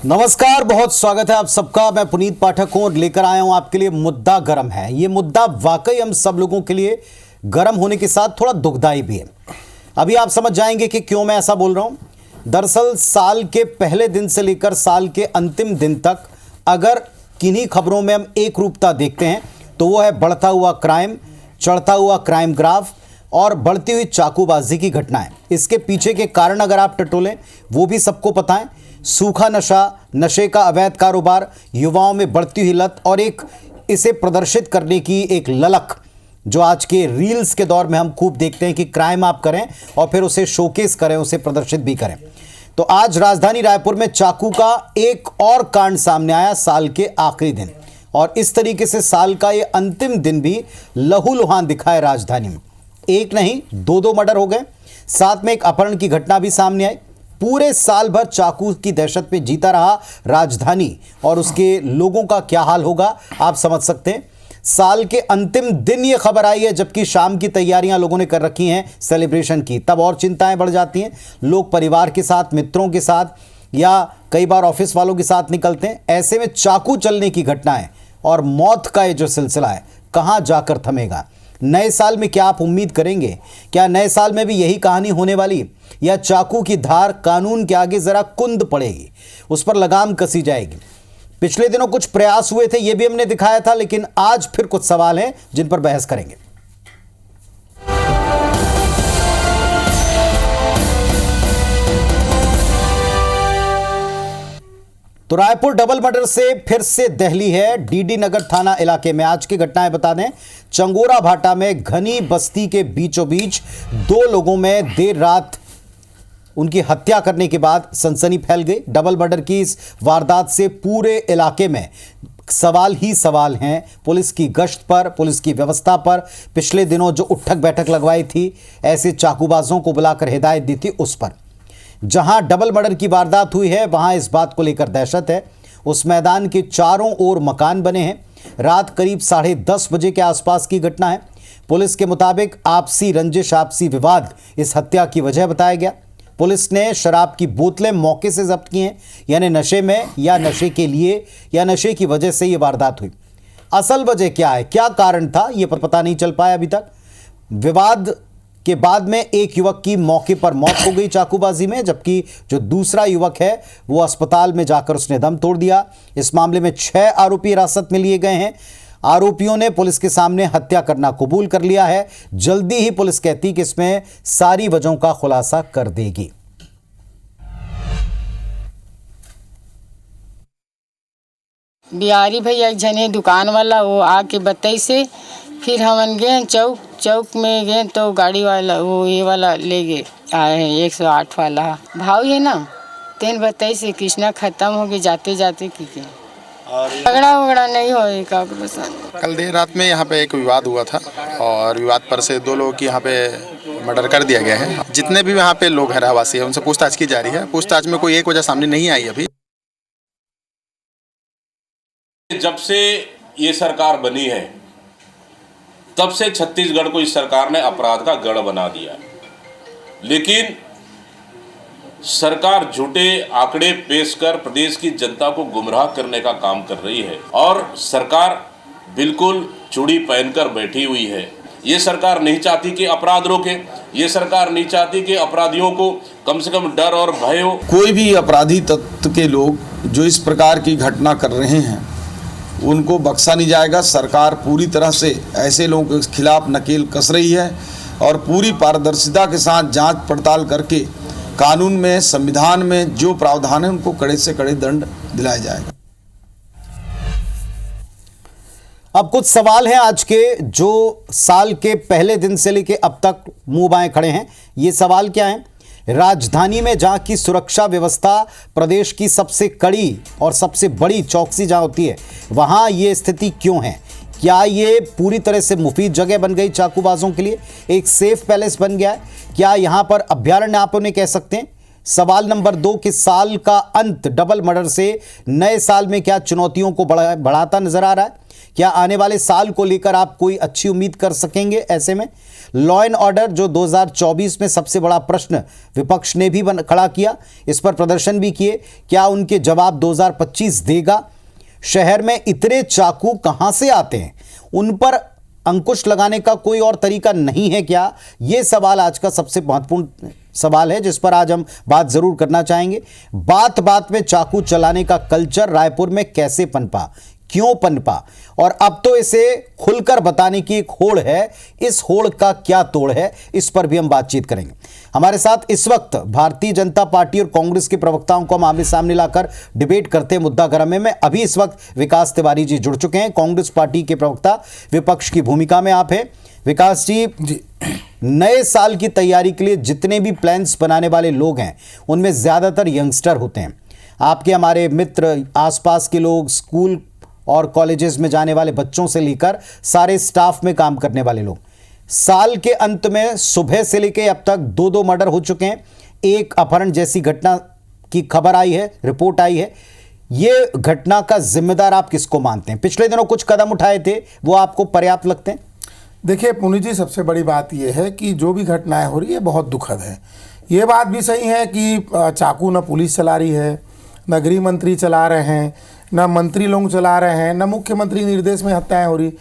नमस्कार, बहुत स्वागत है आप सबका। मैं पुनीत पाठक हूं और लेकर आया हूं आपके लिए मुद्दा गरम है। ये मुद्दा वाकई हम सब लोगों के लिए गरम होने के साथ थोड़ा दुखदाई भी है। अभी आप समझ जाएंगे कि क्यों मैं ऐसा बोल रहा हूं। दरअसल साल के पहले दिन से लेकर साल के अंतिम दिन तक अगर किन्हीं खबरों में हम एक रूपता देखते हैं तो वो है बढ़ता हुआ क्राइम, चढ़ता हुआ क्राइम ग्राफ और बढ़ती हुई चाकूबाजी की घटनाएं। इसके पीछे के कारण अगर आप टटोलें वो भी सबको पता है। सूखा नशा, नशे का अवैध कारोबार, युवाओं में बढ़ती हुई लत और एक इसे प्रदर्शित करने की एक ललक जो आज के रील्स के दौर में हम खूब देखते हैं कि क्राइम आप करें और फिर उसे शोकेस करें, उसे प्रदर्शित भी करें। तो आज राजधानी रायपुर में चाकू का एक और कांड सामने आया साल के आखिरी दिन, और इस तरीके से साल का ये अंतिम दिन भी लहूलुहान दिखा है राजधानी में। एक नहीं, दो मर्डर हो गए, साथ में एक अपहरण की घटना भी सामने आई। पूरे साल भर चाकू की दहशत में जीता रहा राजधानी और उसके लोगों का क्या हाल होगा आप समझ सकते हैं। साल के अंतिम दिन ये खबर आई है, जबकि शाम की तैयारियां लोगों ने कर रखी हैं सेलिब्रेशन की, तब और चिंताएं बढ़ जाती हैं। लोग परिवार के साथ, मित्रों के साथ या कई बार ऑफिस वालों के साथ निकलते हैं। ऐसे में चाकू चलने की घटनाएं और मौत का ये जो सिलसिला है कहां जाकर थमेगा। नए साल में क्या आप उम्मीद करेंगे? क्या नए साल में भी यही कहानी होने वाली, या चाकू की धार कानून के आगे जरा कुंद पड़ेगी, उस पर लगाम कसी जाएगी? पिछले दिनों कुछ प्रयास हुए थे, ये भी हमने दिखाया था, लेकिन आज फिर कुछ सवाल हैं जिन पर बहस करेंगे। तो रायपुर डबल मर्डर से फिर से दहली है डीडी नगर थाना इलाके में। आज की घटनाएं बता दें। चंगोरा भाटा में घनी बस्ती के बीचों बीच दो लोगों में देर रात उनकी हत्या करने के बाद सनसनी फैल गई। डबल मर्डर की इस वारदात से पूरे इलाके में सवाल ही सवाल हैं। पुलिस की गश्त पर, पुलिस की व्यवस्था पर, पिछले दिनों जो उठक बैठक लगवाई थी, ऐसे चाकूबाजों को बुलाकर हिदायत दी थी, उस पर। जहां डबल मर्डर की वारदात हुई है वहां इस बात को लेकर दहशत है। उस मैदान के चारों ओर मकान बने हैं। रात करीब 10:30 बजे के आसपास की घटना है। पुलिस के मुताबिक आपसी रंजिश, आपसी विवाद इस हत्या की वजह बताया गया। पुलिस ने शराब की बोतलें मौके से जब्त की हैं, यानी नशे में या नशे के लिए या नशे की वजह से ये वारदात हुई। असल वजह क्या है, क्या कारण था, ये पता नहीं चल पाया अभी तक। विवाद के बाद में एक युवक की मौके पर मौत हो गई चाकूबाजी में, जबकि जो दूसरा युवक है वो अस्पताल में जाकर उसने दम तोड़ दिया। इस मामले में 6 आरोपी हिरासत में लिए गए हैं। आरोपियों ने पुलिस के सामने हत्या करना कबूल कर लिया है। जल्दी ही पुलिस कहती कि इसमें सारी वजहों का खुलासा कर देगी। बिहारी भैया एक जने दुकान वाला, वो आके बताई से फिर हम गए चौक में गए तो गाड़ी वाला वो ये वाला ले गए आए हैं 108 वाला भाव है ना, तेन बताई से कृष्णा खत्म हो गए जाते जाते की झगड़ा नहीं हो। कल देर रात में यहाँ पे एक विवाद हुआ था और विवाद पर से 2 लोगों की यहाँ पे मर्डर कर दिया गया है। जितने भी यहाँ पे लोग हैं रहवासी है उनसे पूछताछ की जा रही है। पूछताछ में कोई एक वजह सामने नहीं आई अभी। जब से ये सरकार बनी है तब से छत्तीसगढ़ को इस सरकार ने अपराध का गढ़ बना दिया, लेकिन सरकार झूठे आंकड़े पेश कर प्रदेश की जनता को गुमराह करने का काम कर रही है और सरकार बिल्कुल चूड़ी पहनकर बैठी हुई है। ये सरकार नहीं चाहती कि अपराध रोके, ये सरकार नहीं चाहती कि अपराधियों को कम से कम डर और भय हो। कोई भी अपराधी तत्व के लोग जो इस प्रकार की घटना कर रहे हैं उनको बख्शा नहीं जाएगा। सरकार पूरी तरह से ऐसे लोगों के खिलाफ नकेल कस रही है और पूरी पारदर्शिता के साथ जांच पड़ताल करके कानून में, संविधान में जो प्रावधान है उनको कड़े से कड़े दंड दिलाया जाएगा। अब कुछ सवाल हैं आज के जो साल के पहले दिन से लेकर अब तक मुंह बाएं खड़े हैं। ये सवाल क्या है? राजधानी में जहां की सुरक्षा व्यवस्था प्रदेश की सबसे कड़ी और सबसे बड़ी चौकसी जहां होती है, वहां ये स्थिति क्यों है? क्या ये पूरी तरह से मुफीद जगह बन गई चाकूबाजों के लिए, एक सेफ पैलेस बन गया है? क्या यहां पर अभ्यारण्य आप उन्हें कह सकते हैं? सवाल नंबर 2 कि साल का अंत डबल मर्डर से नए साल में क्या चुनौतियों को बढ़ाता नजर आ रहा है? क्या आने वाले साल को लेकर आप कोई अच्छी उम्मीद कर सकेंगे? ऐसे में लॉ एंड ऑर्डर जो 2024 में सबसे बड़ा प्रश्न विपक्ष ने भी खड़ा किया, इस पर प्रदर्शन भी किए, क्या उनके जवाब 2025 देगा? शहर में इतने चाकू कहां से आते हैं? उन पर अंकुश लगाने का कोई और तरीका नहीं है क्या? ये सवाल आज का सबसे महत्वपूर्ण सवाल है, जिस पर आज हम बात जरूर करना चाहेंगे। बात बात में चाकू चलाने का कल्चर रायपुर में कैसे पनपा, क्यों पनपा, और अब तो इसे खुलकर बताने की एक होड़ है। इस होड़ का क्या तोड़ है, इस पर भी हम बातचीत करेंगे। हमारे साथ इस वक्त भारतीय जनता पार्टी और कांग्रेस के प्रवक्ताओं को हम आमने सामने लाकर डिबेट करते हैं मुद्दा गरम में। अभी इस वक्त विकास तिवारी जी जुड़ चुके हैं, कांग्रेस पार्टी के प्रवक्ता, विपक्ष की भूमिका में आप हैं। विकास जी, नए साल की तैयारी के लिए जितने भी प्लान्स बनाने वाले लोग हैं उनमें ज्यादातर यंगस्टर होते हैं। आपके हमारे मित्र, आसपास के लोग, स्कूल और कॉलेजेस में जाने वाले बच्चों से लेकर सारे स्टाफ में काम करने वाले लोग। साल के अंत में सुबह से लेकर अब तक 2 मर्डर हो चुके हैं, एक अपहरण जैसी घटना की खबर आई है, रिपोर्ट आई है। ये घटना का जिम्मेदार आप किसको मानते हैं? पिछले दिनों कुछ कदम उठाए थे, वो आपको पर्याप्त लगते हैं? देखिए पुनीत जी, सबसे बड़ी बात यह है कि जो भी घटनाएं हो रही है बहुत दुखद है। ये बात भी सही है कि चाकू न पुलिस चला रही है, न गृह मंत्री चला रहे हैं, न मंत्री लोग चला रहे हैं, न मुख्यमंत्री निर्देश में हत्याएं हो रही।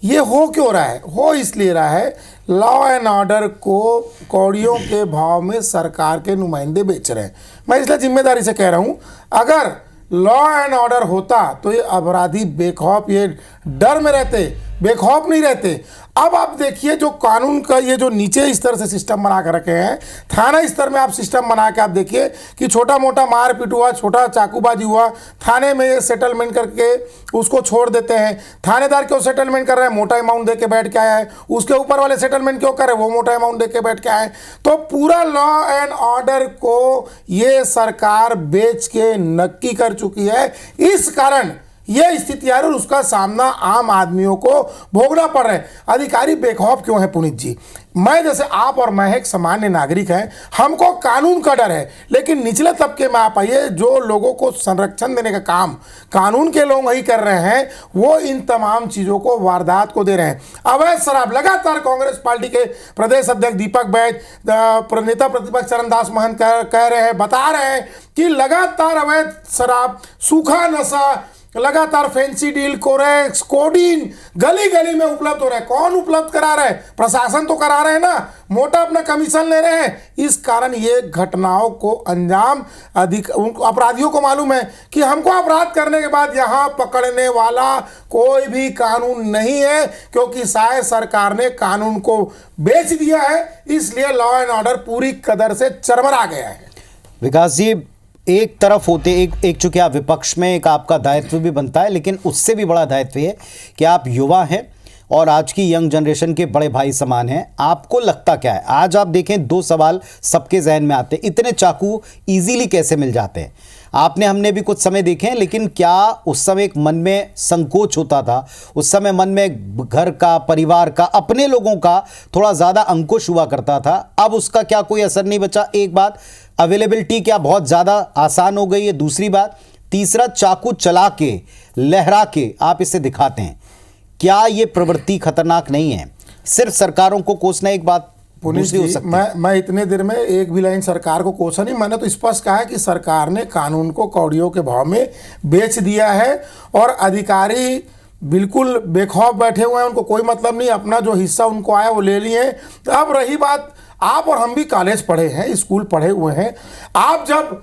ये हो क्यों रहा है? हो इसलिए रहा है, लॉ एंड ऑर्डर को कौड़ियों के भाव में सरकार के नुमाइंदे बेच रहे हैं। मैं इसलिए जिम्मेदारी से कह रहा हूँ, अगर लॉ एंड ऑर्डर होता तो ये अपराधी बेखौफ, ये डर में रहते, बेखौफ नहीं रहते। अब आप देखिए, जो कानून का ये जो नीचे स्तर से सिस्टम बना कर रखे हैं, थाना स्तर में आप सिस्टम बना के आप देखिए कि छोटा मोटा मारपीट हुआ, छोटा चाकूबाजी हुआ, थाने में ये सेटलमेंट करके उसको छोड़ देते हैं। थानेदार क्यों सेटलमेंट कर रहे हैं? मोटा अमाउंट दे के बैठ के आया है। उसके ऊपर वाले सेटलमेंट क्यों कर रहे हैं? वो मोटा अमाउंट दे के बैठ के आए। तो पूरा लॉ एंड ऑर्डर को ये सरकार बेच के नक्की कर चुकी है। इस कारण यह स्थिति है और उसका सामना आम आदमियों को भोगना पड़ रहा है। अधिकारी बेखौफ क्यों है पुनीत जी? मैं जैसे आप और मैं एक सामान्य नागरिक हैं, हमको कानून का डर है, लेकिन निचले तबके में आप आइए, जो लोगों को संरक्षण देने का काम कानून के लोग ही कर रहे हैं, वो इन तमाम चीज़ों को, वारदात को दे रहे हैं। अवैध शराब लगातार कांग्रेस पार्टी के प्रदेश अध्यक्ष दीपक बैज, नेता प्रतिपक्ष चरणदास महंत कह रहे हैं, बता रहे हैं कि लगातार अवैध शराब, सूखा नशा, लगातार फैंसी डील, कोरेक्स, कोडीन गली गली में उपलब्ध हो रहा है। कौन उपलब्ध करा रहा है? प्रशासन तो करा रहे हैं ना, मोटा अपना कमीशन ले रहे हैं। इस कारण ये घटनाओं को अंजाम अपराधियों को मालूम है कि हमको अपराध करने के बाद यहाँ पकड़ने वाला कोई भी कानून नहीं है, क्योंकि शायद सरकार ने कानून को बेच दिया है। इसलिए लॉ एंड ऑर्डर पूरी कदर से चरमरा गया है। विकास जी, एक तरफ होते एक चूंकि आप विपक्ष में, एक आपका दायित्व भी बनता है, लेकिन उससे भी बड़ा दायित्व है कि आप युवा हैं और आज की यंग जनरेशन के बड़े भाई समान हैं। आपको लगता क्या है? आज आप देखें, 2 सवाल सबके जहन में आते हैं, इतने चाकू इजीली कैसे मिल जाते हैं? आपने, हमने भी कुछ समय देखे हैं, लेकिन क्या उस समय एक मन में संकोच होता था? उस समय मन में घर का, परिवार का, अपने लोगों का थोड़ा ज़्यादा अंकुश हुआ करता था। अब उसका क्या कोई असर नहीं बचा? एक बात, अवेलेबिलिटी क्या बहुत ज़्यादा आसान हो गई है? दूसरी बात, तीसरा, चाकू चला के, लहरा के आप इसे दिखाते हैं। क्या ये प्रवृत्ति खतरनाक नहीं है? सिर्फ सरकारों को कोसना एक बात पुनीत जी, मैं इतने देर में एक भी लाइन सरकार को कोसा नहीं, मैंने तो स्पष्ट कहा है कि सरकार ने कानून को कौड़ियों के भाव में बेच दिया है और अधिकारी बिल्कुल बेखौफ बैठे हुए हैं। उनको कोई मतलब नहीं, अपना जो हिस्सा उनको आया वो ले लिए। अब रही बात, आप और हम भी कॉलेज पढ़े हैं, स्कूल पढ़े हुए हैं। आप जब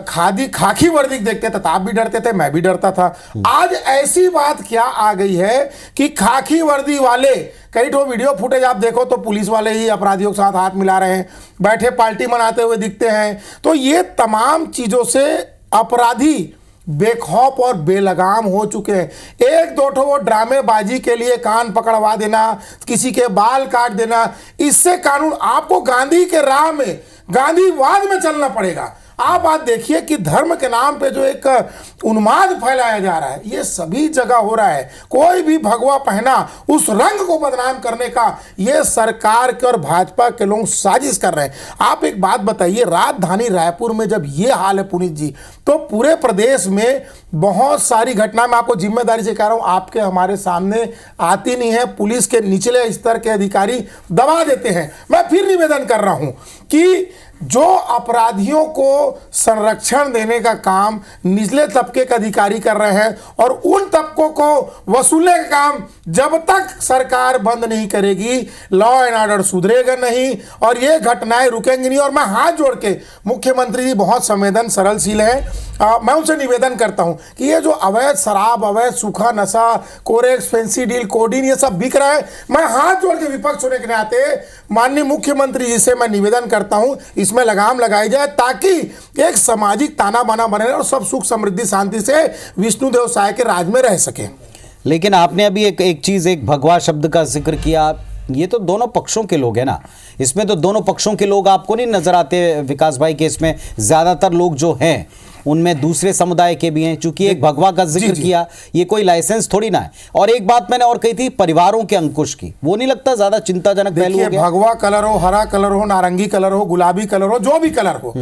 खाकी वर्दी देखते थे तो आप भी डरते थे, मैं भी डरता था। आज ऐसी बात क्या आ गई है कि खाकी वर्दी वाले, कई ठो वीडियो फुटेज आप देखो तो पुलिस वाले ही अपराधियों के साथ हाथ मिला रहे हैं, बैठे पार्टी मनाते हुए दिखते हैं। तो ये तमाम चीज़ों से अपराधी बेखौफ और बेलगाम हो चुके हैं। एक दो ठो वो ड्रामेबाजी के लिए कान पकड़वा देना, किसी के बाल काट देना, इससे कानून, आपको गांधी के राह में, गांधीवाद में चलना पड़ेगा। आप बात देखिए कि धर्म के नाम पे जो एक उन्माद फैलाया जा रहा है, ये सभी जगह हो रहा है। कोई भी भगवा पहना, उस रंग को बदनाम करने का ये सरकार के और भाजपा के लोग साजिश कर रहे हैं। आप एक बात बताइए, राजधानी रायपुर में जब ये हाल है पुनीत जी, तो पूरे प्रदेश में बहुत सारी घटना मैं आपको जिम्मेदारी से कह रहा हूं, आपके हमारे सामने आती नहीं है। पुलिस के निचले स्तर के अधिकारी दबा देते हैं। मैं फिर निवेदन कर रहा हूं कि जो अपराधियों को संरक्षण देने का काम निचले तबके के अधिकारी कर रहे हैं और उन तबकों को वसूलने का काम जब तक सरकार बंद नहीं करेगी, लॉ एंड ऑर्डर सुधरेगा नहीं और ये घटनाएं रुकेंगी नहीं। और मैं हाथ जोड़ के, मुख्यमंत्री जी बहुत संवेदन सरलशील हैं, मैं उनसे निवेदन करता हूं कि ये जो अवैध शराब, अवैध सूखा नशा, कोरेक्स, फैंसी डील, कोडीन, ये सब बिक रहा है, मैं हाथ जोड़ के विपक्ष होने के नाते माननीय मुख्यमंत्री जी से मैं निवेदन करता हूं इसमें लगाम लगाई जाए ताकि एक सामाजिक ताना बाना बने और सब सुख समृद्धि शांति से विष्णुदेव साय के राज में रह सके। लेकिन आपने अभी एक चीज़, एक भगवा शब्द का जिक्र किया। ये तो दोनों पक्षों के लोग हैं ना, इसमें तो दोनों पक्षों के लोग आपको नहीं नजर आते विकास भाई के? इसमें ज़्यादातर लोग जो हैं उनमें दूसरे समुदाय के भी हैं, चूंकि एक भगवा का जिक्र किया, ये कोई लाइसेंस थोड़ी ना है। और एक बात मैंने और कही थी, परिवारों के अंकुश की, वो नहीं लगता ज्यादा चिंताजनक पहलू हो गया? भगवा कलर हो, हरा कलर हो, नारंगी कलर हो, गुलाबी कलर हो, जो भी कलर हो,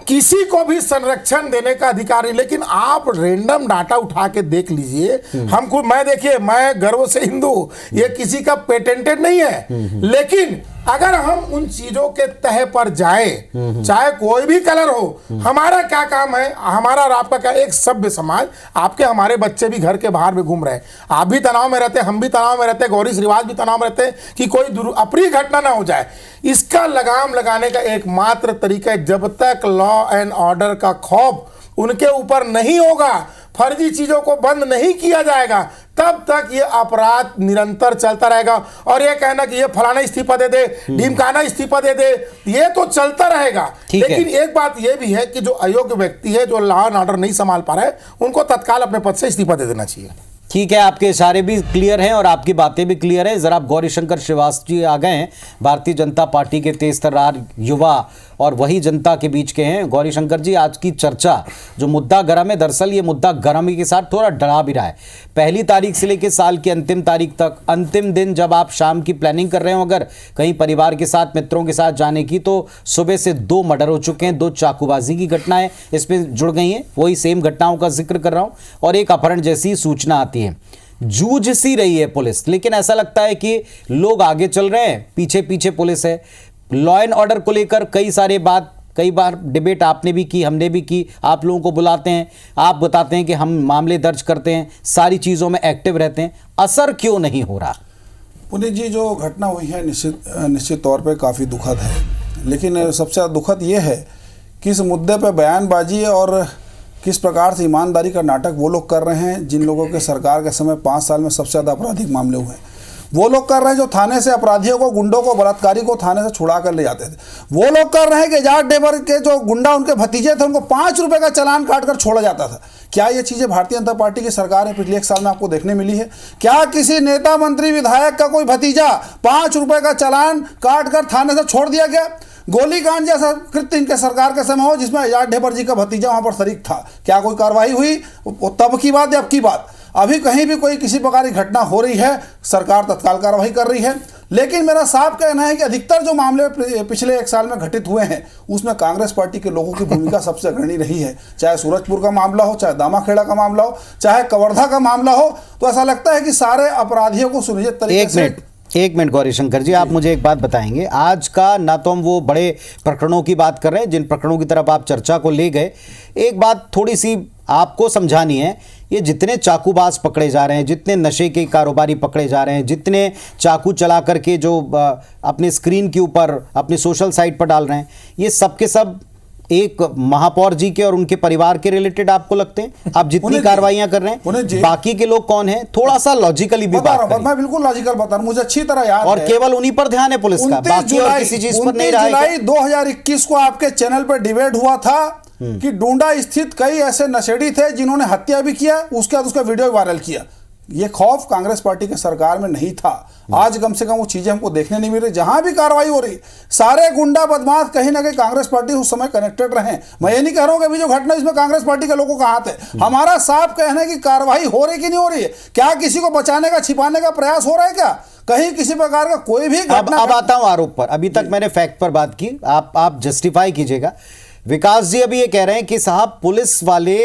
किसी को भी संरक्षण देने का अधिकार नहीं। लेकिन आप रेंडम डाटा उठा के देख लीजिए, हमको, मैं देखिए, मैं गर्व से हिंदू, ये किसी का पेटेंटेड नहीं है, लेकिन अगर हम उन चीजों के तह पर जाए, चाहे कोई भी कलर हो, हमारा क्या काम है, हमारा और आपका क्या, एक सभ्य समाज, आपके हमारे बच्चे भी घर के बाहर में घूम रहे हैं, आप भी तनाव में रहते हैं, हम भी तनाव में रहते हैं, गौरी श्रीवास भी तनाव में रहते हैं कि कोई अप्रिय घटना ना हो जाए। इसका लगाम लगाने का एकमात्र तरीका है, जब तक लॉ एंड ऑर्डर का खौफ उनके ऊपर नहीं होगा, फर्जी चीजों को बंद नहीं किया जाएगा, तब तक ये अपराध निरंतर चलता रहेगा। और ये कहना कि ये फलाना इस्तीफा दे दे, ढिमकाना इस्तीफा दे दे, ये तो चलता रहेगा। लेकिन एक बात ये भी है कि जो अयोग्य व्यक्ति है, जो लॉ एंड ऑर्डर नहीं संभाल पा रहा है, उनको तत्काल अपने पद से इस्तीफा दे देना चाहिए। ठीक है, आपके इशारे भी क्लियर हैं और आपकी बातें भी क्लियर हैं। जरा गौरीशंकर श्रीवास्तव जी आ गए हैं, भारतीय जनता पार्टी के तेज तर्रार युवा और वही जनता के बीच के हैं। गौरीशंकर जी, आज की चर्चा जो मुद्दा गर्म है, दरअसल ये मुद्दा गर्मी के साथ थोड़ा डरा भी रहा है। 1 तारीख से लेकर साल की अंतिम तारीख तक, अंतिम दिन जब आप शाम की प्लानिंग कर रहे हो अगर कहीं परिवार के साथ, मित्रों के साथ जाने की, तो सुबह से 2 मर्डर हो चुके हैं, 2 चाकूबाजी की घटनाएं इसमें जुड़ गई हैं, वही सेम घटनाओं का जिक्र कर रहा हूं, और एक अपहरण जैसी सूचना आती है। जूझ सी रही है पुलिस, लेकिन ऐसा लगता है कि लोग आगे चल रहे हैं, पीछे पीछे पुलिस है। लॉ एंड ऑर्डर को लेकर कई बार डिबेट आपने भी की, हमने भी की, आप लोगों को बुलाते हैं, आप बताते हैं कि हम मामले दर्ज करते हैं, सारी चीज़ों में एक्टिव रहते हैं, असर क्यों नहीं हो रहा? पुनीत जी, जो घटना हुई है निश्चित तौर पे काफ़ी दुखद है, लेकिन सबसे ज़्यादा दुखद ये है कि इस मुद्दे पे बयानबाजी और किस प्रकार से ईमानदारी का नाटक वो लोग कर रहे हैं जिन लोगों के सरकार के समय 5 साल में सबसे ज़्यादा आपराधिक मामले हुए हैं। वो लोग कर रहे हैं जो थाने से अपराधियों को, गुंडों को, बलात्कारी को थाने से छुड़ा कर ले जाते थे। वो लोग कर रहे हैं कि एजाज ढेबर के जो गुंडा उनके भतीजे थे उनको 5 रुपए का चालान काट कर छोड़ा जाता था। क्या ये चीज़ें भारतीय जनता पार्टी की सरकार में पिछले 1 साल में आपको देखने मिली है? क्या किसी नेता, मंत्री, विधायक का कोई भतीजा 5 रुपए का चालान काट कर थाने से छोड़ दिया गया? गोलीकांड जैसा कृत्य इनके सरकार के समय हो जिसमें एजाज ढेबर जी का भतीजा वहां पर शरीक था, क्या कोई कार्रवाई हुई? वो तब की बात या अब की बात? अभी कहीं भी कोई किसी प्रकार की घटना हो रही है, सरकार तत्काल कार्रवाई कर रही है। लेकिन मेरा साफ कहना है कि अधिकतर जो मामले पिछले 1 साल में घटित हुए हैं उसमें कांग्रेस पार्टी के लोगों की भूमिका सबसे अग्रणी रही है। चाहे सूरजपुर का मामला हो, चाहे दामाखेड़ा का मामला हो, चाहे कवर्धा का मामला हो, तो ऐसा लगता है कि सारे अपराधियों को सुनिश्चित तरीके से। एक मिनट गौरीशंकर जी, आप मुझे एक बात बताएंगे। आज का ना तो हम वो बड़े प्रकरणों की बात कर रहे हैं जिन प्रकरणों की तरफ आप चर्चा को ले गए, एक बात थोड़ी सी आपको समझानी है। ये जितने चाकूबाज पकड़े जा रहे हैं, जितने नशे के कारोबारी पकड़े जा रहे हैं, जितने चाकू चला करके जो अपने स्क्रीन के ऊपर अपनी सोशल साइट पर डाल रहे हैं, ये सब के सब एक महापौर जी के और उनके परिवार के रिलेटेड आपको लगते हैं? आप जितनी कार्रवाइयां कर रहे हैं, बाकी के लोग कौन हैं? थोड़ा सा लॉजिकली भी बात करें। मैं बिल्कुल लॉजिकल बता रहा हूं, मुझे अच्छी तरह याद है। और केवल उन्हीं पर ध्यान है पुलिस का, बाकी और किसी चीज पर नहीं रहा है। 29 जुलाई 2021 को आपके चैनल पर डिबेट हुआ था कि डूंडा स्थित कई ऐसे नशेड़ी थे जिन्होंने हत्या भी किया, उसके बाद उसका वीडियो वायरल किया। ये खौफ कांग्रेस पार्टी के सरकार में नहीं था। आज कम से कम वो चीजें हमको देखने नहीं मिल रही। जहां भी कार्रवाई हो रही, सारे गुंडा बदमाश कहीं ना कहीं कांग्रेस पार्टी उस समय कनेक्टेड रहे। मैं ये नहीं कह रहा हूं कि अभी जो घटना इसमें कांग्रेस पार्टी के लोगों का हाथ है। हमारा साफ कहना है कि कार्रवाई हो रही कि नहीं हो रही है। क्या किसी को बचाने का, छिपाने का प्रयास हो रहा है? क्या कहीं किसी प्रकार का कोई भी घटना? अब आता हूं आरोप पर। अभी तक मैंने फैक्ट पर बात की, आप जस्टिफाई कीजिएगा। विकास जी अभी ये कह रहे हैं कि साहब पुलिस वाले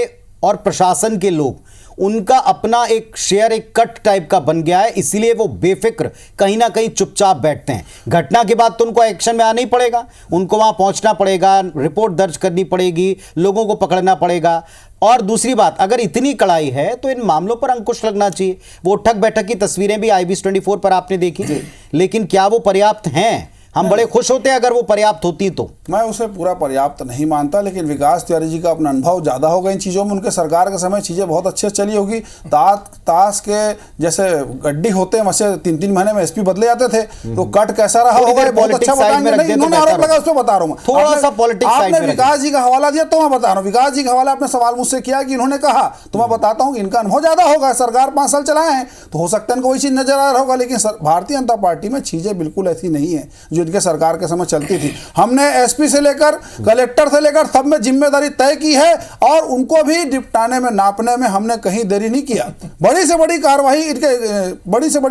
और प्रशासन के लोग, उनका अपना एक शेयर, एक कट टाइप का बन गया है, इसीलिए वो बेफिक्र कहीं ना कहीं चुपचाप बैठते हैं। घटना के बाद तो उनको एक्शन में आना ही पड़ेगा, उनको वहां पहुंचना पड़ेगा, रिपोर्ट दर्ज करनी पड़ेगी, लोगों को पकड़ना पड़ेगा। और दूसरी बात, अगर इतनी कड़ाई है तो इन मामलों पर अंकुश लगना चाहिए। वो उठक बैठक की तस्वीरें भी IBS 24 पर आपने देखी, लेकिन क्या वो पर्याप्त हैं? हम बड़े खुश होते हैं अगर वो पर्याप्त होती तो। मैं उसे पूरा पर्याप्त नहीं मानता, लेकिन विकास तिवारी जी का अपना अनुभव ज़्यादा होगा इन चीज़ों में। उनके सरकार के समय चीज़ें बहुत अच्छे से चली होगी। ताश के जैसे गड्डी होते हैं वैसे 3-3 महीने में SP बदले जाते थे, तो कट कैसा रहा होगा ये बहुत अच्छा बताएंगे। नहीं, इन्होंने आरोप लगा, उसको बता रहा हूँ थोड़ा सा पॉलिटिक्स। आपने विकास जी का हवाला दिया तो मैं बता रहा हूँ, विकास जी का हवाला आपने सवाल मुझसे किया कि इन्होंने कहा, तो मैं बताता हूँ कि इनका अनुभव ज़्यादा होगा, सरकार 5 साल चलाए हैं, तो हो सकता है इनको वही चीज़ नजर आ रहा होगा। लेकिन भारतीय जनता पार्टी में चीज़ें बिल्कुल ऐसी नहीं है जो इनके सरकार के चलती थी। हमने SP से लेकर कलेक्टर से लेकर सब में जिम्मेदारी तय की है, और उनको भी निपटाने में, नापने में हमने कहीं देरी नहीं किया। बड़ी से बड़ी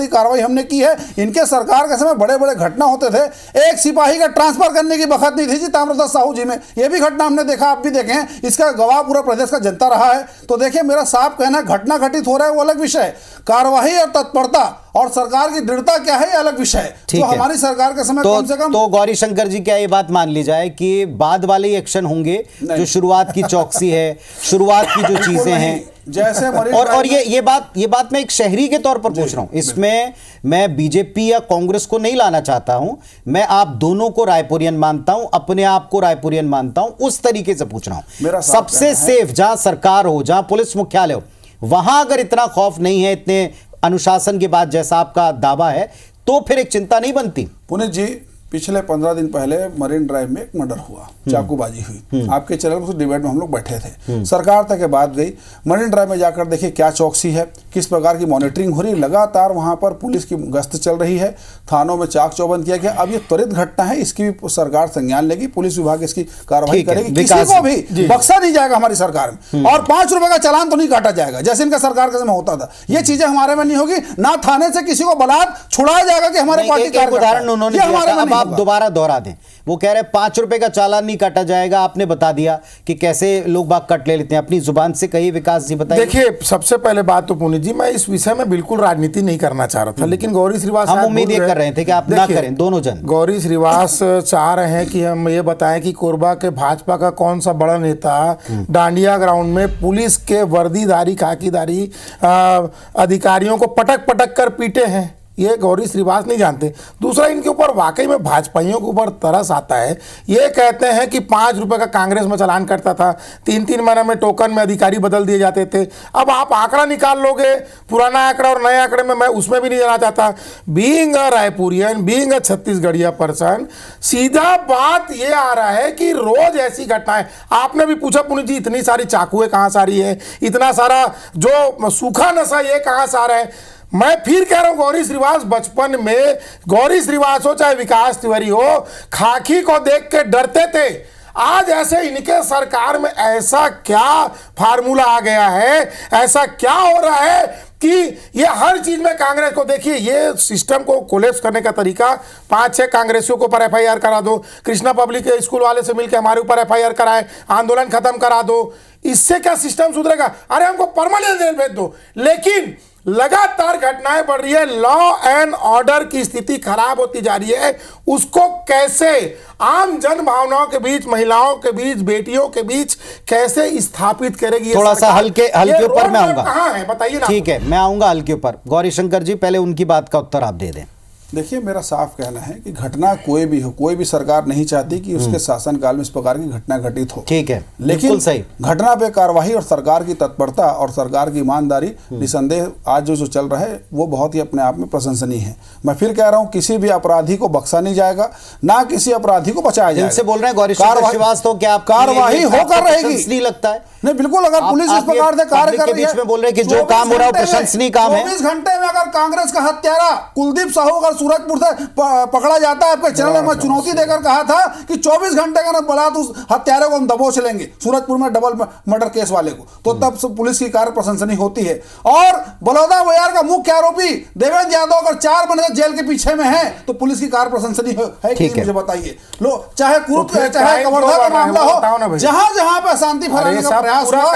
कार्रवाई हमने की है। इनके सरकार के समय बड़े बड़े घटना होते थे, एक सिपाही का ट्रांसफर करने की बखत नहीं थी जी ताम्रध्वज साहू जी में। यह भी घटना हमने देखा, आप भी देखें, इसका गवाह पूरा प्रदेश का जनता रहा है। तो देखिए, मेरा साफ कहना है, घटना घटित हो रहा है वो अलग विषय है, कार्रवाई और तत्परता और सरकार की दृढ़ता क्या है अलग विषय है। तो हमारी सरकार के समय कम से कम तो गौरी शंकर जी, क्या ये बात मान ली जाए कि बाद वाले ही एक्शन होंगे, जो शुरुआत की चौकसी है, शुरुआत की जो चीजें हैं, जैसे और ये बात मैं एक शहरी के तौर पर पूछ रहा हूं, इसमें मैं BJP या कांग्रेस को नहीं लाना चाहता हूं, मैं आप दोनों को रायपुरियन मानता हूं, अपने आप को रायपुरियन मानता हूं, उस तरीके से पूछ रहा हूं। सबसे सेफ जहां सरकार हो, जहां पुलिस मुख्यालय हो, वहां अगर इतना खौफ नहीं है, इतने अनुशासन के बाद जैसा आपका दावा है, तो फिर एक चिंता नहीं बनती। पुनीत जी, पिछले 15 दिन पहले मरीन ड्राइव में एक मर्डर हुआ, चाकूबाजी हुई। आपके चैनल पर डिबेट में हम लोग बैठे थे, सरकार तक के बात गई। मरीन ड्राइव में जाकर देखिए क्या चौकसी है, किस प्रकार की मॉनिटरिंग हो रही है, लगातार वहां पर पुलिस की गश्त चल रही है, थानों में चाक चौबंद किया गया। अब ये त्वरित घटना है, इसकी भी सरकार संज्ञान लेगी, पुलिस विभाग इसकी कार्रवाई करेगी, किसी को भी बख्शा नहीं जाएगा हमारी सरकार में, और 5 रुपए का चालान तो नहीं काटा जाएगा जैसे इनका सरकार के समय होता था। ये चीजें हमारे में नहीं होगी, ना थाने से किसी को बलात् छुड़ाया जाएगा कि हमारे पार्टी का उदाहरण उन्होंने दिया था, आप दोबारा दोहरा दें। वो कह रहे 5 रुपए का चालान नहीं काटा जाएगा, आपने बता दिया कि कैसे लोग बाग कट ले लेते हैं, अपनी जुबान से कहिए विकास जी, बताइए। देखिए, सबसे पहले बात तो पुनीत जी, मैं इस विषय में बिल्कुल राजनीति नहीं करना चाह रहा था, लेकिन गौरी श्रीवास, हम उम्मीद कर रहे थे कि आप ना करें, दोनों जन। गौरी श्रीवास चाह रहे हैं कि हम ये बताएं कि कोरबा के भाजपा का कौन सा बड़ा नेता डांडिया ग्राउंड में पुलिस के वर्दीधारी, खाकीधारी अधिकारियों को पटक पटक कर पीटे हैं, ये गौरी श्रीवास नहीं जानते। दूसरा, इनके ऊपर वाकई में भाजपाइयों के ऊपर तरस आता है। ये कहते हैं कि 5 रुपए का कांग्रेस में चालान करता था, 3-3 महीने में टोकन में अधिकारी बदल दिए जाते थे। अब आप आंकड़ा निकाल लोगे, पुराना आंकड़ा और नए आंकड़े में, मैं उसमें भी नहीं जाना चाहता। Being a Raipurian, being a छत्तीसगढ़िया पर्सन, सीधा बात ये आ रहा है कि रोज ऐसी घटनाएं, आपने भी पूछा पुनीत जी, इतनी सारी चाकुएं कहाँ से आ रही है, इतना सारा जो सूखा नशा ये कहाँ से आ रहा है। मैं फिर कह रहा हूं, गौरी श्रीवास बचपन में, गौरी श्रीवास हो चाहे विकास तिवारी हो, खाकी को देख के डरते थे। आज ऐसे इनके सरकार में ऐसा क्या फार्मूला आ गया है, ऐसा क्या हो रहा है कि ये हर चीज में कांग्रेस को, देखिए ये सिस्टम को कोलैप्स करने का तरीका, 5-6 कांग्रेसियों के ऊपर FIR करा दो, कृष्णा पब्लिक स्कूल वाले से मिलकर हमारे ऊपर FIR कराए, आंदोलन खत्म करा दो, इससे क्या सिस्टम सुधरेगा? अरे हमको परमानेंट जेल भेज दो। लेकिन लगातार घटनाएं बढ़ रही है, लॉ एंड ऑर्डर की स्थिति खराब होती जा रही है, उसको कैसे आम जन भावनाओं के बीच, महिलाओं के बीच, बेटियों के बीच कैसे स्थापित करेगी? थोड़ा सा हल्के ऊपर मैं आऊंगा, कहां है बताइए ना। ठीक है, मैं आऊंगा हल्के ऊपर। गौरी शंकर जी, पहले उनकी बात का उत्तर आप दे दें। देखिए, मेरा साफ कहना है कि घटना कोई भी हो, कोई भी सरकार नहीं चाहती कि उसके शासनकाल में इस प्रकार की घटना घटित हो। ठीक है, लेकिन सही घटना पे कार्रवाई और सरकार की तत्परता और सरकार की ईमानदारी निसंदेह आज जो चल रहा है वो बहुत ही अपने आप में प्रशंसनीय है। मैं फिर कह रहा हूँ, किसी भी अपराधी को बख्शा नहीं जाएगा, ना किसी अपराधी को बचाया जाएगा। इनसे बोल रहे हैं गौरी श्रीवास, तो क्या कार्रवाई होकर रहेगी? नहीं लगता है? नहीं, बिल्कुल। अगर पुलिस इस प्रकार से कार्य कर रही है, बोल रहे हैं कि जो काम हो रहा है प्रशंसनीय काम है। 24 घंटे में अगर कांग्रेस का हत्यारा कुलदीप साहू अगर सूरजपुर से पकड़ा जाता है। आपके चैनल में मैं चुनौती देकर कहा था कि 24 घंटे का बाद उस हत्यारे को हम दबोच लेंगे, सूरजपुर में डबल मर्डर केस वाले को। तो तब पुलिस की कार्य प्रशंसनीय होती है। और बलौदा बोयार का मुख्य आरोपी देवेंद्र यादव अगर 4 महीने से जेल के पीछे में है तो पुलिस की कार्य प्रशंसनीय है कि मुझे बताइए। लो, चाहे कुरुप चाहे कवर्धा का मामला हो, जहां जहां पे शांति फैलाने का प्रयास हुआ,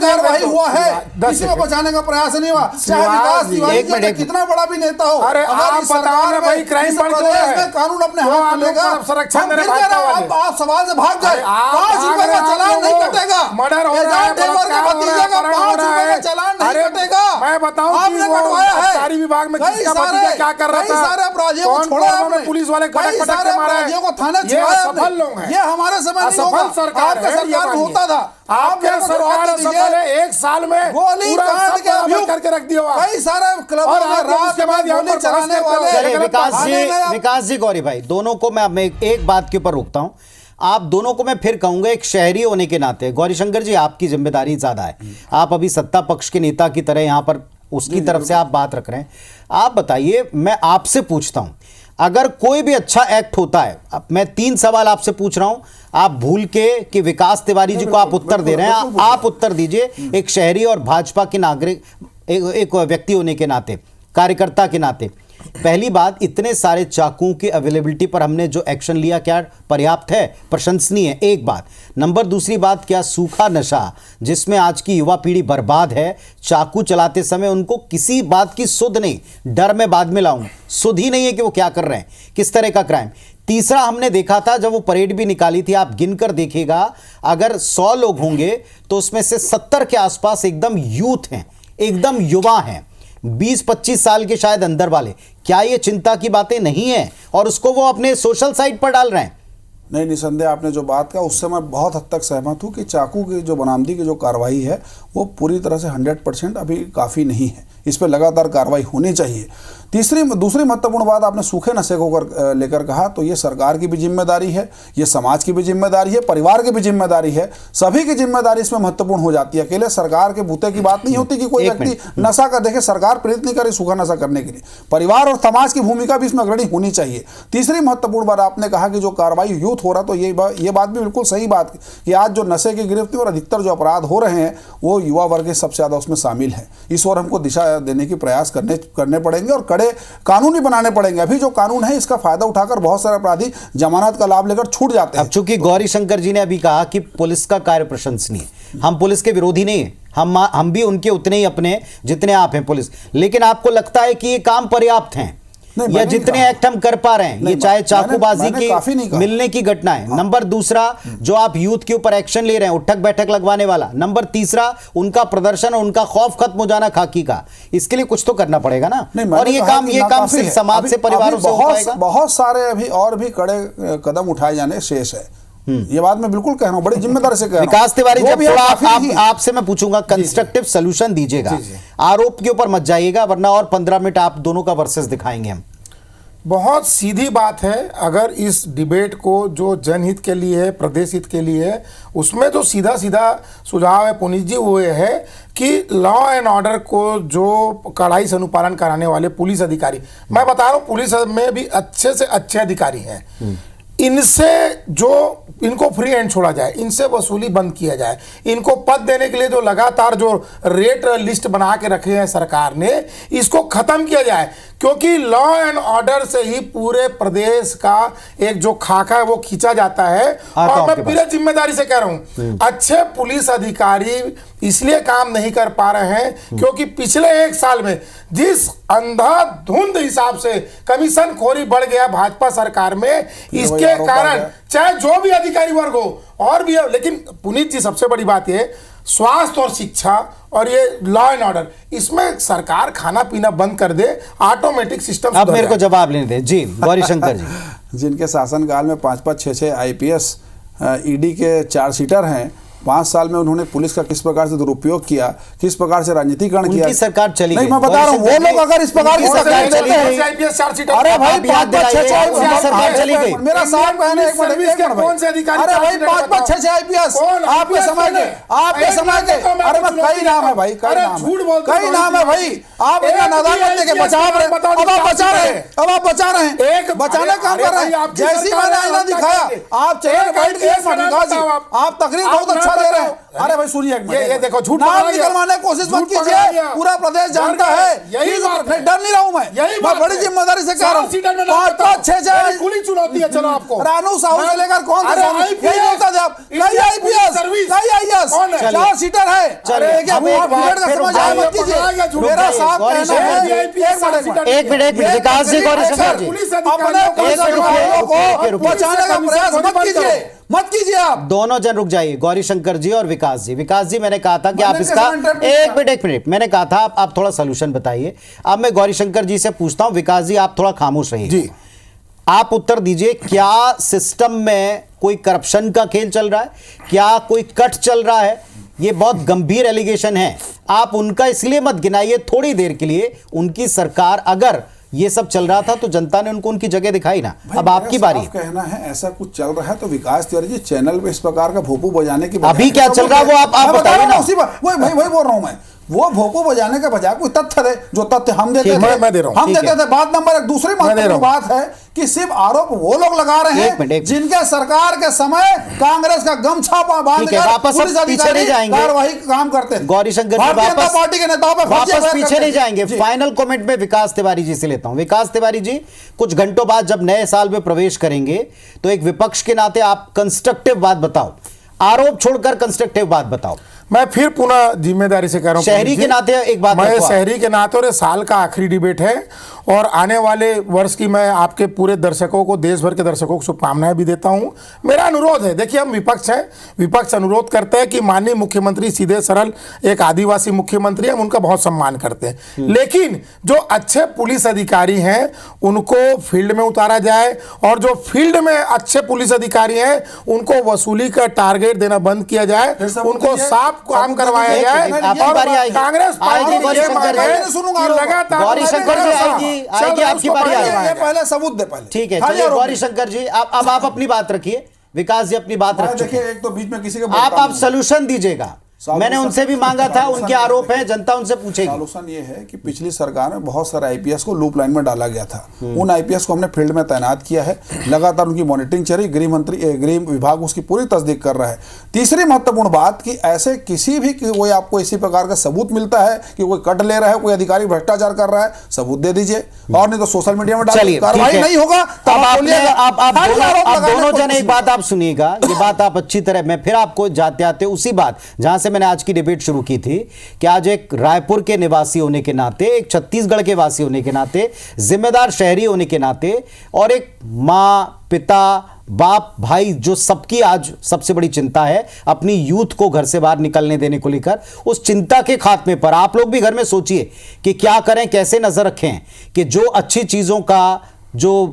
कार्रवाई हुआ है, किसी को बचाने का प्रयास नहीं हुआ। चाहे विकास तिवारी जी कितना बड़ा भी नेता हो, अगर इस सरकार में कानून अपने हाथ में लेगा, आप सवाल से भाग गए। 5 रुपए का चालान नहीं कटेगा, मर्डर हो रहा है, भतीजे का 5 रुपए का चालान नहीं कटेगा। मैं बताऊं आपने कटवाया है, सारी विभाग में किसका भतीजा क्या कर रहा था, कई सारे अपराधियों को छोड़ा आपने, पुलिस वाले कई सारे अपराधियों को थाने छिपाया आपने। ये हमारे समय नहीं होगा, आपके सरकार में होता था। आपके सरकार असफल है, 1 साल में गोली काट के अभियोग करके रख दिया। कई सारे क्लबों में रात के बाद गोली चलाने वाले। विकास जी, गौरी भाई, दोनों को मैं एक बात के ऊपर रोकता हूं। आप दोनों को मैं फिर कहूंगा, एक शहरी होने के नाते, गौरीशंकर जी आपकी जिम्मेदारी ज्यादा है, आप अभी सत्ता पक्ष के नेता की तरह यहां पर उसकी तरफ से आप बात रख रहे हैं। आप बताइए, मैं आपसे पूछता हूं, अगर कोई भी अच्छा एक्ट होता है, अब मैं 3 सवाल आपसे पूछ रहा हूं, आप भूल के कि विकास तिवारी जी को आप उत्तर दे रहे हैं, आप उत्तर दीजिए एक शहरी और भाजपा के नागरिक, एक व्यक्ति होने के नाते, कार्यकर्ता के नाते। पहली बात, इतने सारे चाकुओं की अवेलेबिलिटी पर हमने जो एक्शन लिया, क्या पर्याप्त है? प्रशंसनीय है, एक बात। नंबर दूसरी बात, क्या सूखा नशा जिसमें आज की युवा पीढ़ी बर्बाद है, चाकू चलाते समय उनको किसी बात की सुध नहीं, डर में बाद में लाऊं, सुध ही नहीं है कि वो क्या कर रहे हैं, किस तरह का क्राइम। तीसरा, हमने देखा था जब वो परेड भी निकाली थी, आप गिनकर देखिएगा, अगर 100 लोग होंगे तो उसमें से 70 के आसपास एकदम यूथ हैं, एकदम युवा हैं, 20-25 साल के शायद अंदर वाले। क्या ये चिंता की बातें नहीं है? और उसको वो अपने सोशल साइट पर डाल रहे हैं। नहीं, निसंदेह आपने जो बात कहा उससे मैं बहुत हद तक सहमत हूँ कि चाकू की जो बरामदी की जो कार्रवाई है वो पूरी तरह से 100% अभी काफ़ी नहीं है, इस पर लगातार कार्रवाई होनी चाहिए। दूसरी महत्वपूर्ण बात आपने सूखे नशे को लेकर कहा, तो ये सरकार की भी जिम्मेदारी है, ये समाज की भी जिम्मेदारी है, परिवार की भी जिम्मेदारी है, सभी की जिम्मेदारी इसमें महत्वपूर्ण हो जाती है। अकेले सरकार के बूते की बात नहीं होती कि कोई व्यक्ति नशा का देखे, सरकार प्रेरित नहीं करे सूखा नशा करने के लिए, परिवार और समाज की भूमिका भी इसमें अग्रणी होनी चाहिए। तीसरी महत्वपूर्ण बात आपने कहा कि जो कार्रवाई यूथ हो रहा, तो ये बात भी बिल्कुल सही बात कि आज जो नशे की गिरफ्त और अधिकतर जो अपराध हो रहे हैं वो युवा वर्ग के सबसे ज़्यादा उसमें शामिल है। इस ओर हमको दिशा देने की प्रयास करने पड़ेंगे और कड़े कानून ही बनाने पड़ेंगे। अभी जो कानून है इसका फायदा उठाकर बहुत सारे अपराधी जमानत का लाभ लेकर छूट जाते हैं। अब चूंकि गौरीशंकर जी ने अभी कहा कि पुलिस का कार्य प्रशंसनीय, हम पुलिस के विरोधी नहीं है, हम भी उनके उतने ही अपने जितने आप हैं पुलिस, लेकिन आपको लगता है कि ये काम पर्याप्त हैं या जितने एक्ट हम कर पा रहे हैं, ये चाहे चाकूबाजी की मिलने की घटना है। नंबर दूसरा, जो आप यूथ के ऊपर एक्शन ले रहे हैं, उठक बैठक लगवाने वाला। नंबर तीसरा, उनका प्रदर्शन, उनका खौफ खत्म हो जाना खाकी का, इसके लिए कुछ तो करना पड़ेगा ना। और ये काम सिर्फ समाज से, परिवारों से हो पाएगा। बहुत सारे अभी और भी कड़े कदम उठाए जाने शेष है, ये बात मैं बिल्कुल कह रहा हूं, बड़ी जिम्मेदारी से कह रहा हूं। विकास तिवारी, जब थोड़ा आपसे मैं पूछूंगा, कंस्ट्रक्टिव सॉल्यूशन दीजिएगा, आरोप के ऊपर मत जाइएगा, वरना और 15 मिनट आप दोनों का वर्सेस दिखाएंगे हम। बहुत सीधी बात है, अगर इस डिबेट को जो जनहित के लिए है, प्रदेश हित के लिए है, उसमें जो सीधा सुझाव है पुनीत जी, वो ये है कि लॉ एंड ऑर्डर को जो कड़ाई से अनुपालन कराने वाले पुलिस अधिकारी, मैं बता रहा हूँ पुलिस में भी अच्छे से अच्छे अधिकारी हैं, इनको फ्री हैंड छोड़ा जाए, इनसे वसूली बंद किया जाए, इनको पद देने के लिए जो लगातार जो रेट लिस्ट बना के रखे हैं सरकार ने, इसको खत्म किया जाए, क्योंकि लॉ एंड ऑर्डर से ही पूरे प्रदेश का एक जो खाका है वो खींचा जाता है। और मैं पूरी जिम्मेदारी से कह रहा हूं, अच्छे पुलिस अधिकारी इसलिए काम नहीं कर पा रहे हैं क्योंकि पिछले 1 साल में जिस अंधाधुंध हिसाब से कमीशन खोरी बढ़ गया भाजपा सरकार में, इसके कारण चाहे जो भी अधिकारी वर्ग हो और भी, लेकिन पुनीत जी सबसे बड़ी बात ये स्वास्थ्य और शिक्षा और ये लॉ एंड ऑर्डर, इसमें सरकार खाना पीना बंद कर दे, ऑटोमेटिक सिस्टम। अब मेरे को जवाब लेने दे जी, गौरीशंकर जी। जिनके शासनकाल में 5-5, 6-6 IPS ईडी के 4 सीटर हैं, 5 साल में उन्होंने पुलिस का किस प्रकार से दुरुपयोग किया, किस प्रकार से राजनीतिकरण किया। उनकी सरकार चली नहीं, गई। मैं बता रहा हूँ, वो लोग अगर इस प्रकार की सरकार चली गई। अरे भाई सरकार चली गई। मेरा साहब कहने एक मिनट कौन से अधिकारी? अरे भाई 5-5 6-6 IPS आपके समय के, आपके समय के। अरे मैं कई नाम है भाई, कई नाम है, कई नाम है भाई। आप इतना नादान बनने के बचा रहे, अब आप बचा रहे हैं, अब आप बचा रहे हैं, बचाने का काम कर रहे हैं। जैसी मैंने आईना दिखाया, आप चैनल बैठ के आप तकरीर बहुत अच्छा दे रहे हैं। अरे भाई सुनिए, ये देखो झूठ नाम निकलवाने की कोशिश मत कीजिए, पूरा प्रदेश जानता है। यही बात है। डर नहीं रहा हूं मैं बड़ी जिम्मेदारी से कह रहा हूँ। 5-5 6-6 खुली चुनौती है। चलो आपको रानू साहू से लेकर कौन सा यही बोलता थे आप, कई IPS, कई IAS, 4 सीटर है। मत कीजिए, मेरा साहब कहना है। एक मिनट विकास जी, गौरी शंकर जी, बचाने का प्रयास मत कीजिए आप। दोनों जन रुक जाइए, गौरी शंकर जी और विकास जी। विकास जी, मैंने कहा था कि आप इसका एक मिनट मैंने कहा था आप थोड़ा सलूशन बताइए। अब मैं गौरी शंकर जी से पूछता हूं, विकास जी आप थोड़ा खामोश रहिए जी, आप उत्तर दीजिए। क्या सिस्टम में कोई करप्शन का खेल चल रहा है? क्या कोई कट चल रहा है? ये बहुत गंभीर एलिगेशन है। आप उनका इसलिए मत गिनाइए, थोड़ी देर के लिए उनकी सरकार, अगर ये सब चल रहा था तो जनता ने उनको उनकी जगह दिखाई ना। अब आपकी बारी। कहना है ऐसा कुछ चल रहा है तो विकास तिवारी जी चैनल पे इस प्रकार का भोपू बजाने की अभी क्या चल रहा है वो आप बताइए ना। वही बोल रहा हूं मैं, वो भोपू बजाने का बजाय कोई तथ्य दे, जो तथ्य हम देते थे, मैं दे रहा हूं, हम देते थे। बात नंबर 1, दूसरी महत्वपूर्ण बात है कि सिर्फ आरोप वो लोग लगा रहे हैं जिनके सरकार के समय कांग्रेस का गमछा बांधकर पुलिस अधिकारी कार्यवाही काम करते हैं। गौरी शंकर भारतीय जनता पार्टी के नेताओं पर वापस पीछे नहीं जाएंगे। फाइनल कमेंट में विकास तिवारी जी से लेता हूं। विकास तिवारी जी, कुछ घंटों बाद जब नए साल में प्रवेश करेंगे तो एक विपक्ष के नाते आप कंस्ट्रक्टिव बात बताओ, आरोप छोड़कर कंस्ट्रक्टिव बात बताओ। मैं फिर पुनः जिम्मेदारी से कह रहा हूं, शहरी के नाते एक बात, मैं शहरी के नाते, और साल का आखिरी डिबेट है और आने वाले वर्ष की मैं आपके पूरे दर्शकों को, देश भर के दर्शकों को शुभकामनाएं भी देता हूं। मेरा अनुरोध है, देखिए हम विपक्ष हैं, विपक्ष अनुरोध करते हैं कि माननीय मुख्यमंत्री सीधे सरल एक आदिवासी मुख्यमंत्री, हम उनका बहुत सम्मान करते हैं, लेकिन जो अच्छे पुलिस अधिकारी हैं उनको फील्ड में उतारा जाए और जो फील्ड में अच्छे पुलिस अधिकारी हैं उनको वसूली का टारगेट देना बंद किया जाए, उनको साफ काम करवाया जाए। कांग्रेस लगातार गौरी शंकर जी आएगी आपकी बारी आएगी। पहले सबूत दे पहले, ठीक है, चलिए गौरी शंकर जी अब आप अपनी बात रखिए, विकास जी अपनी बात रखिए। देखिए एक तो बीच में किसी का आप सलूशन दीजिएगा, मैंने उनसे भी मांगा था, उनके आरोप हैं, जनता उनसे पूछेगी। सॉल्यूशन ये है कि पिछली सरकार में बहुत सारे IPS को लूप लाइन में डाला गया था, उन IPS को हमने फील्ड में तैनात किया है, लगातार उनकी मॉनिटरिंग चल रही, गृह विभाग उसकी पूरी तस्दीक कर रहा है। तीसरी महत्वपूर्ण बात कि ऐसे किसी भी कोई आपको इसी प्रकार का सबूत मिलता है कि कोई कट ले रहा है, कोई अधिकारी भ्रष्टाचार कर रहा है, सबूत दे दीजिए, और नहीं तो सोशल मीडिया में डालिए, कार्रवाई नहीं होगा। आप दोनों जन एक बात आप सुनिएगा, ये बात आप अच्छी तरह, मैं फिर आपको जाते आते उसी बात जहां से मैंने आज की डिबेट शुरू की थी कि आज एक रायपुर के निवासी होने के नाते, एक छत्तीसगढ़ के वासी होने के नाते, जिम्मेदार शहरी होने के नाते, और एक मां, पिता, बाप, भाई, जो सबकी आज सबसे बड़ी चिंता है अपनी यूथ को घर से बाहर निकलने देने को लेकर, उस चिंता के खात्मे पर आप लोग भी घर में सोचिए कि क्या करें, कैसे नजर रखें कि जो अच्छी चीजों का जो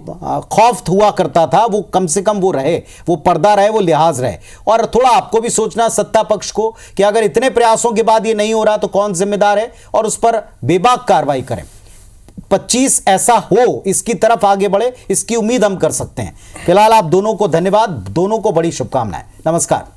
खौफ हुआ करता था वो कम से कम वो रहे, वो पर्दा रहे, वो लिहाज रहे। और थोड़ा आपको भी सोचना सत्ता पक्ष को कि अगर इतने प्रयासों के बाद ये नहीं हो रहा तो कौन जिम्मेदार है, और उस पर बेबाक कार्रवाई करें। 25 ऐसा हो, इसकी तरफ आगे बढ़े, इसकी उम्मीद हम कर सकते हैं। फिलहाल आप दोनों को धन्यवाद, दोनों को बड़ी शुभकामनाएं। नमस्कार।